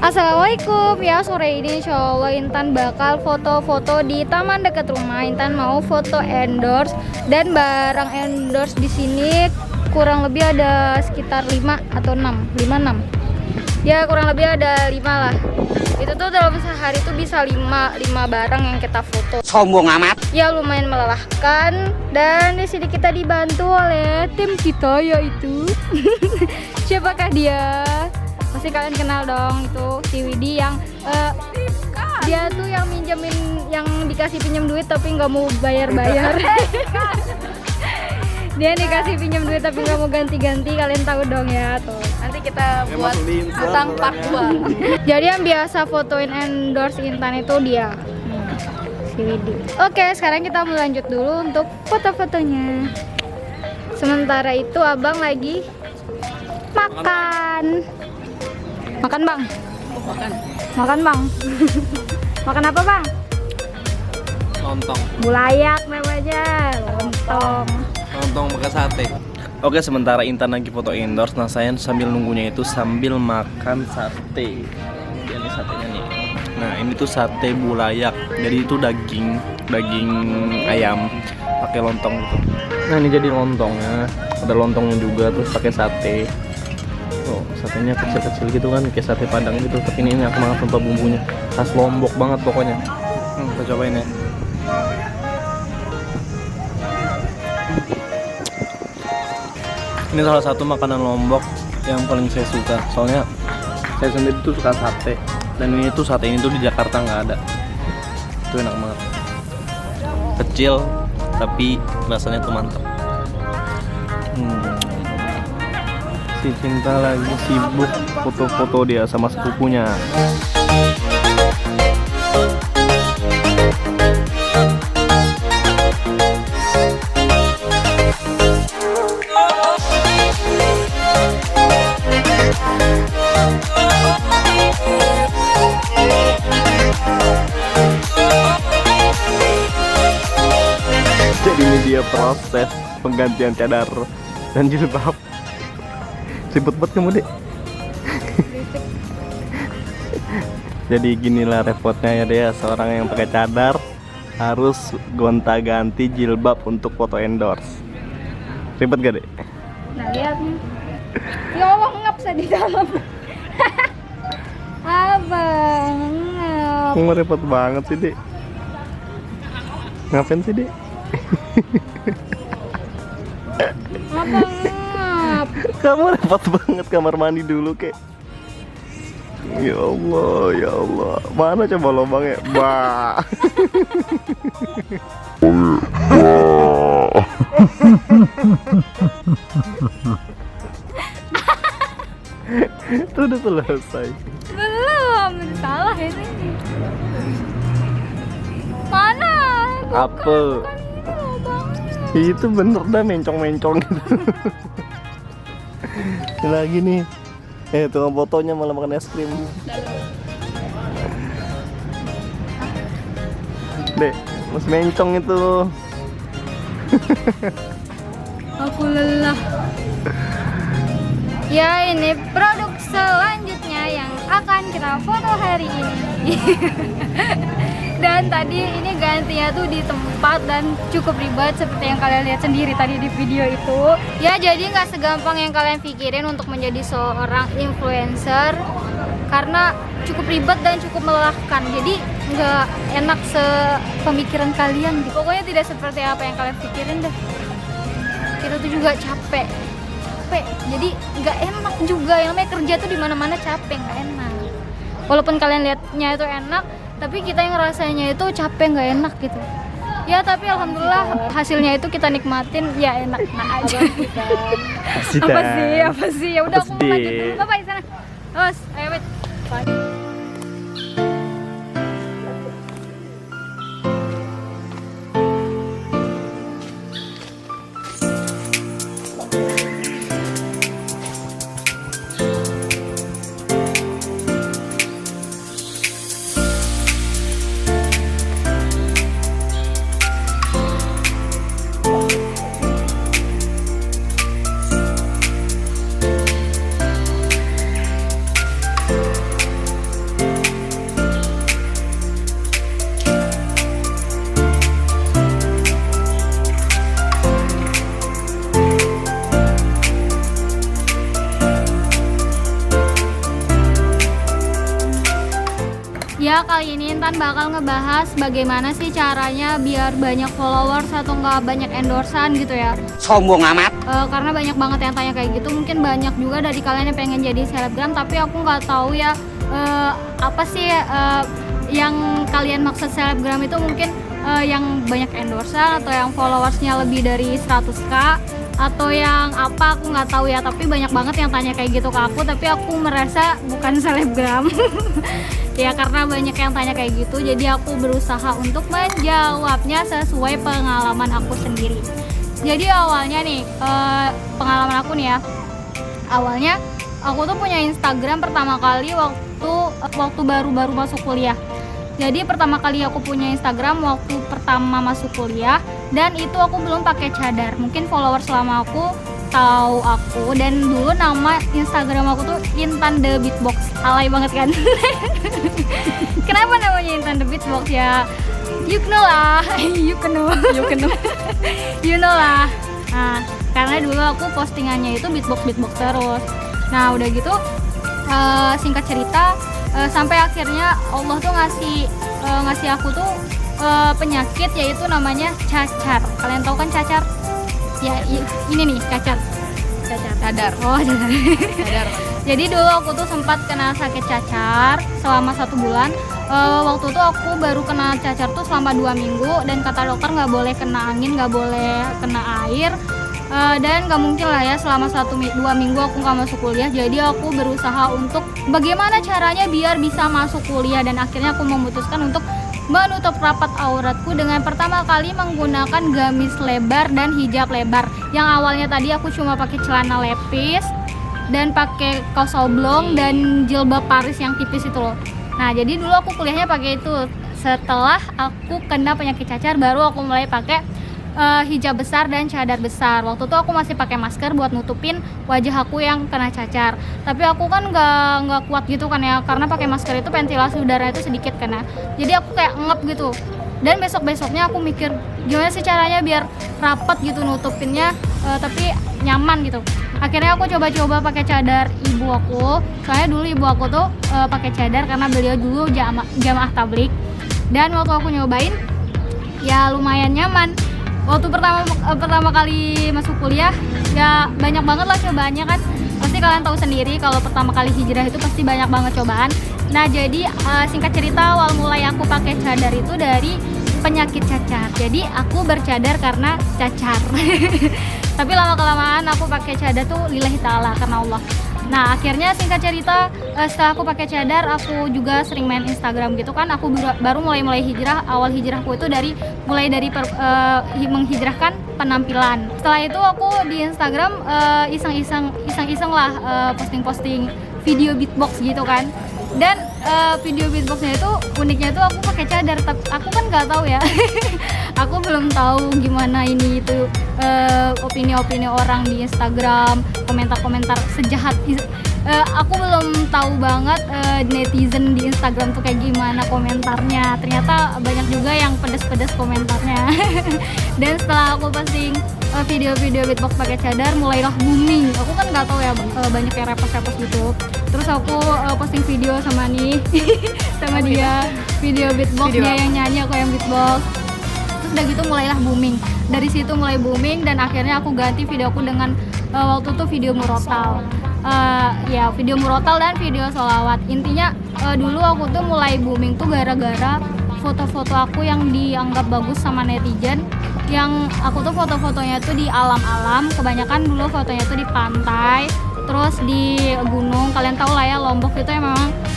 Assalamualaikum ya, sore ini insya Allah Intan bakal foto-foto di taman dekat rumah. Intan mau foto endorse dan barang endorse di sini kurang lebih ada sekitar 5 atau 6, 5-6. Ya kurang lebih ada 5 lah. Itu tuh dalam sehari tuh bisa 5 barang yang kita foto. Sombong amat. Ya lumayan melelahkan dan di sini kita dibantu oleh tim kita yaitu siapakah dia? Pasti kalian kenal dong, itu si Widi yang dia tuh yang minjemin, yang dikasih pinjam duit tapi nggak mau bayar-bayar. Dia dikasih pinjam duit tapi nggak mau ganti-ganti, kalian tahu dong ya tuh. Nanti kita buat tentang part 2. Jadi yang biasa fotoin endorse Intan itu dia, si Widi. Oke, sekarang kita mau lanjut dulu untuk foto-fotonya. Sementara itu abang lagi makan. Makan bang. Makan bang. Makan apa bang? Lontong. Bulayak namanya. Lontong. Lontong pakai sate. Oke, sementara Intan lagi foto endorse, nah saya sambil nunggunya itu sambil makan sate. Ini satenya nih. Nah ini tuh sate bulayak. Jadi itu daging ayam pakai lontong gitu. Nah ini jadi lontongnya. Ada lontongnya juga, terus pakai sate. Oh, satenya kecil-kecil gitu kan, kayak sate padang gitu. Tapi ini aku banget tanpa bumbunya, khas Lombok banget pokoknya. Kita cobain ya. Ini salah satu makanan Lombok yang paling saya suka. Soalnya saya sendiri tuh suka sate. Dan ini tuh sate ini tuh di Jakarta nggak ada. Itu enak banget. Kecil tapi rasanya tuh mantap. Si Cinta lagi sibuk foto-foto dia sama sepupunya. Jadi ini dia proses penggantian cadar dan jilbab. Ribet banget kamu dek. Jadi ginilah repotnya ya dia, seorang yang pakai cadar harus gonta-ganti jilbab untuk foto endorse. Ribet gak dek? Nah lihat nih. Ya Allah, ngap saya di dalam. Abang ngap. Kamu repot banget sih dek. Ngapain sih dek? Abang ngap. Kamu repot banget, kamar mandi dulu kek. Ya Allah, ya Allah. Mana coba lubangnya? Bah. Itu udah selesai. Belum, salah ini. Mana? Apa? Bukan ini lubangnya. Itu bener dah, mencong-mencong gitu. Ini lagi nih. Tukang fotonya malah makan es krim. Dek, masih mencong itu. Aku lelah. Ya ini produk selanjutnya yang akan kita foto hari ini. Dan tadi ini gantinya tuh di tempat dan cukup ribet seperti yang kalian lihat sendiri tadi di video itu. Ya jadi nggak segampang yang kalian pikirin untuk menjadi seorang influencer, karena cukup ribet dan cukup melelahkan. Jadi nggak enak sepemikiran kalian gitu. Pokoknya tidak seperti apa yang kalian pikirin deh. Kita tuh juga capek. Jadi nggak enak juga. Yang namanya kerja tuh di mana-mana capek, nggak enak. Walaupun kalian lihatnya itu enak, tapi kita yang rasanya itu capek, nggak enak gitu. Ya tapi alhamdulillah hasilnya itu kita nikmatin, ya enak aja. Apa sih? Ya udah aku mau lanjut dulu, Bapak di sana. Terus, ayo wait. Ya kali ini Intan bakal ngebahas bagaimana sih caranya biar banyak followers atau nggak banyak endorsean gitu ya. Sombong amat. Karena banyak banget yang tanya kayak gitu. Mungkin banyak juga dari kalian yang pengen jadi selebgram, tapi aku nggak tahu ya apa sih yang kalian maksud selebgram itu. Mungkin yang banyak endorsean atau yang followersnya lebih dari 100k atau yang apa, aku nggak tahu ya. Tapi banyak banget yang tanya kayak gitu ke aku, tapi aku merasa bukan selebgram. Ya karena banyak yang tanya kayak gitu, jadi aku berusaha untuk menjawabnya sesuai pengalaman aku sendiri. Jadi awalnya nih pengalaman aku nih ya, awalnya aku tuh punya Instagram pertama kali waktu baru-baru masuk kuliah. Jadi pertama kali aku punya Instagram waktu pertama masuk kuliah, dan itu aku belum pakai cadar. Mungkin followers selama aku tahu aku, dan dulu nama Instagram aku tuh Intan The Beatbox. Alay banget kan? Kenapa namanya Intan The Beatbox ya? You know lah, you know lah. Nah, karena dulu aku postingannya itu beatbox terus. Nah, udah gitu singkat cerita sampai akhirnya Allah tuh ngasih aku tuh penyakit, yaitu namanya cacar. Kalian tahu kan cacar? Ya ini nih cacar. Cadar. Oh cadar. Cadar. Jadi dulu aku tuh sempat kena sakit cacar selama 1 bulan. Waktu itu aku baru kena cacar tuh selama 2 minggu, dan kata dokter nggak boleh kena angin, nggak boleh kena air, dan nggak mungkin lah ya selama 1-2 minggu aku nggak masuk kuliah. Jadi aku berusaha untuk bagaimana caranya biar bisa masuk kuliah, dan akhirnya aku memutuskan untuk menutup rapat auratku dengan pertama kali menggunakan gamis lebar dan hijab lebar. Yang awalnya tadi aku cuma pakai celana lepis dan pakai kaos oblong dan jilbab Paris yang tipis itu loh. Nah, jadi dulu aku kuliahnya pakai itu. Setelah aku kena penyakit cacar, baru aku mulai pakai hijab besar dan cadar besar. Waktu itu aku masih pakai masker buat nutupin wajah aku yang kena cacar. Tapi aku kan nggak kuat gitu kan ya, karena pakai masker itu ventilasi udara itu sedikit kan ya. Jadi aku kayak ngep gitu. Dan besoknya aku mikir gimana sih caranya biar rapat gitu nutupinnya, tapi nyaman gitu. Akhirnya aku coba pakai cadar ibu aku. Soalnya dulu ibu aku tuh pakai cadar karena beliau dulu jamaah tablik. Dan waktu aku nyobain, ya lumayan nyaman. Waktu pertama kali masuk kuliah, ya banyak banget lah cobaannya kan. Pasti kalian tahu sendiri kalau pertama kali hijrah itu pasti banyak banget cobaan. Nah, jadi singkat cerita awal mulai aku pakai cadar itu dari penyakit cacar. Jadi aku bercadar karena cacar. Tapi lama-kelamaan aku pakai cadar tuh lillahi ta'ala, karena Allah. Nah, akhirnya singkat cerita setelah aku pakai cadar, aku juga sering main Instagram gitu kan. Aku baru mulai hijrah. Awal hijrahku itu mulai dari menghijrahkan penampilan. Setelah itu aku di Instagram iseng-iseng lah posting video beatbox gitu kan. Dan video beatboxnya itu uniknya itu aku pakai cadar, tapi aku kan nggak tahu ya. Aku belum tahu gimana ini itu opini-opini orang di Instagram, komentar-komentar sejahat. Aku belum tahu banget netizen di Instagram tuh kayak gimana komentarnya. Ternyata banyak juga yang pedes-pedes komentarnya. Dan setelah aku posting video-video beatbox pakai cadar, mulailah booming. Aku kan nggak tahu ya, banyak yang repost gitu. Terus aku posting video sama dia, video beatboxnya yang nyanyi, aku yang beatbox. Terus udah gitu mulailah booming. Dari situ mulai booming, dan akhirnya aku ganti videoku dengan waktu itu video murotal. Ya video murotal dan video sholawat. Intinya dulu aku tuh mulai booming tuh gara-gara foto-foto aku yang dianggap bagus sama netizen. Yang aku tuh foto-fotonya tuh di alam-alam, kebanyakan dulu fotonya tuh di pantai, terus di gunung. Kalian tahu lah ya, Lombok itu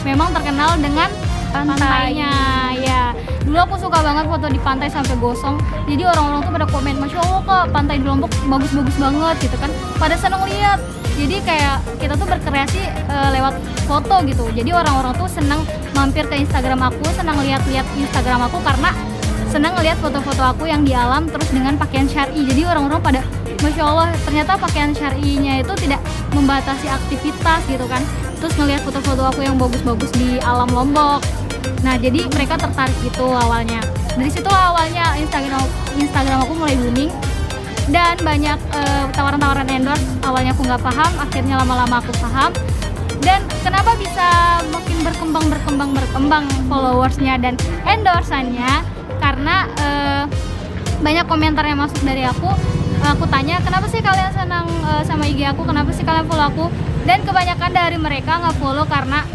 memang terkenal dengan pantainya. Ya, dulu aku suka banget foto di pantai sampai gosong. Jadi orang-orang tuh pada komen, Masya Allah kak, pantai di Lombok bagus-bagus banget gitu kan. Pada seneng lihat. Jadi kayak kita tuh berkreasi lewat foto gitu. Jadi orang-orang tuh seneng mampir ke Instagram aku, senang lihat-lihat Instagram aku karena senang ngelihat foto-foto aku yang di alam terus dengan pakaian syar'i. Jadi orang-orang pada Masya Allah, ternyata pakaian syar'inya itu tidak membatasi aktivitas gitu kan. Terus ngelihat foto-foto aku yang bagus-bagus di alam Lombok. Nah, jadi mereka tertarik gitu awalnya. Dari situ awalnya Instagram aku mulai booming. Dan banyak tawaran-tawaran endorse. Awalnya aku nggak paham, akhirnya lama-lama aku paham. Dan kenapa bisa makin berkembang followersnya dan endorsannya? Karena banyak komentar yang masuk dari aku tanya kenapa sih kalian senang sama IG aku, kenapa sih kalian follow aku, dan kebanyakan dari mereka nggak follow karena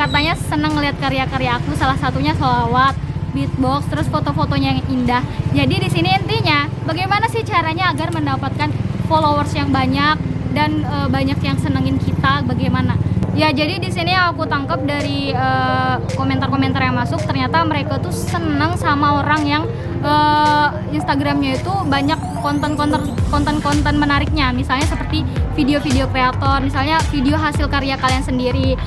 katanya senang ngeliat karya-karya aku, salah satunya sholawat, beatbox, terus foto-fotonya yang indah. Jadi di sini intinya bagaimana sih caranya agar mendapatkan followers yang banyak dan banyak yang senengin kita, bagaimana? Ya, jadi di sini aku tangkap dari komentar-komentar yang masuk, ternyata mereka tuh seneng sama orang yang Instagramnya itu banyak konten menariknya, misalnya seperti video-video kreator, misalnya video hasil karya kalian sendiri.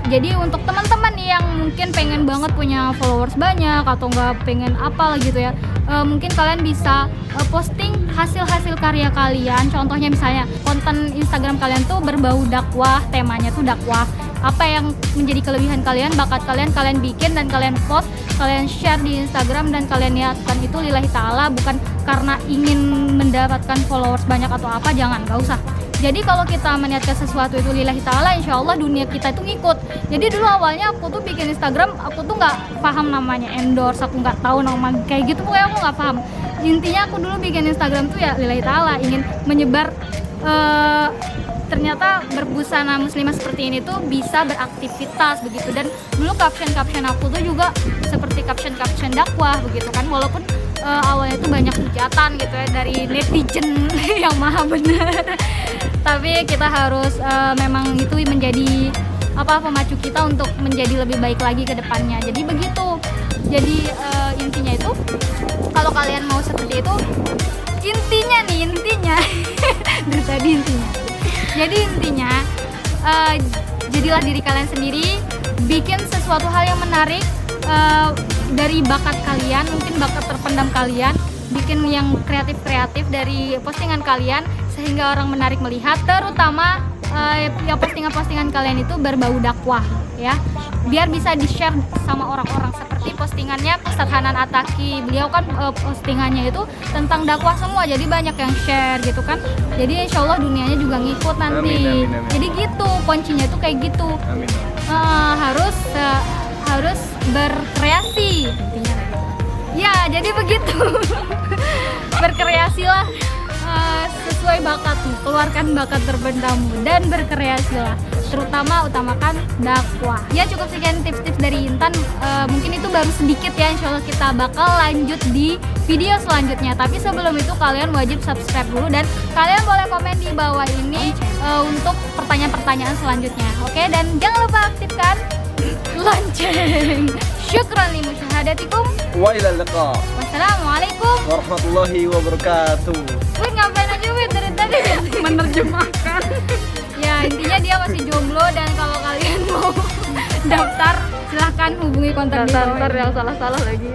Jadi untuk teman-teman nih yang mungkin pengen banget punya followers banyak atau nggak pengen apa gitu ya, mungkin kalian bisa posting hasil-hasil karya kalian. Contohnya misalnya konten Instagram kalian tuh berbau dakwah, temanya tuh dakwah. Apa yang menjadi kelebihan kalian, bakat kalian, kalian bikin dan kalian post, kalian share di Instagram, dan kalian niatkan itu lillahi ta'ala, bukan karena ingin mendapatkan followers banyak atau apa. Jangan, gak usah. Jadi kalau kita meniatkan sesuatu itu lillahi ta'ala, insya Allah dunia kita itu ngikut. Jadi dulu awalnya aku tuh bikin Instagram, aku tuh nggak paham namanya endorse, aku nggak tahu nama kayak gitu, pokoknya aku nggak paham. Intinya aku dulu bikin Instagram tuh ya lillahi ta'ala, ingin menyebar ternyata berbusana muslimah seperti ini tuh bisa beraktivitas begitu. Dan dulu caption aku tuh juga seperti caption dakwah begitu kan, walaupun awalnya tuh banyak hujatan gitu ya dari netizen yang maha benar. Tapi kita harus memang itu menjadi pemacu kita untuk menjadi lebih baik lagi ke depannya. Jadi begitu. Jadi intinya itu kalau kalian mau seperti itu, intinya dari tadi intinya. Jadi intinya jadilah diri kalian sendiri, bikin sesuatu hal yang menarik dari bakat kalian, mungkin bakat terpendam kalian, bikin yang kreatif dari postingan kalian sehingga orang menarik melihat, terutama yang postingan kalian itu berbau dakwah ya, biar bisa di-share sama orang-orang. Seperti postingannya Ustadz Hanan Ataki, beliau kan postingannya itu tentang dakwah semua, jadi banyak yang share gitu kan. Jadi insya Allah dunianya juga ngikut nanti. Amin. Jadi gitu, kuncinya tuh kayak gitu. Amin. Harus berkreasi intinya. Ya, jadi begitu. Berkreasilah sesuai bakatmu, keluarkan bakat terpendammu dan berkreasilah. Terutama utamakan dakwah. Ya, cukup sekian tips-tips dari Intan. Mungkin itu baru sedikit ya, insya Allah kita bakal lanjut di video selanjutnya. Tapi sebelum itu kalian wajib subscribe dulu, dan kalian boleh komen di bawah ini untuk pertanyaan-pertanyaan selanjutnya. Oke, dan jangan lupa aktifkan lonceng. Syukran li musyahadatikum. Wa ilal liqa. Wassalamualaikum warahmatullahi wabarakatuh. Wih, ngapain aja Wih dari tadi menerjemahkan. Ya, intinya dia masih jomblo, dan kalau kalian mau daftar silahkan hubungi kontak di bawah. Yang salah-salah lagi.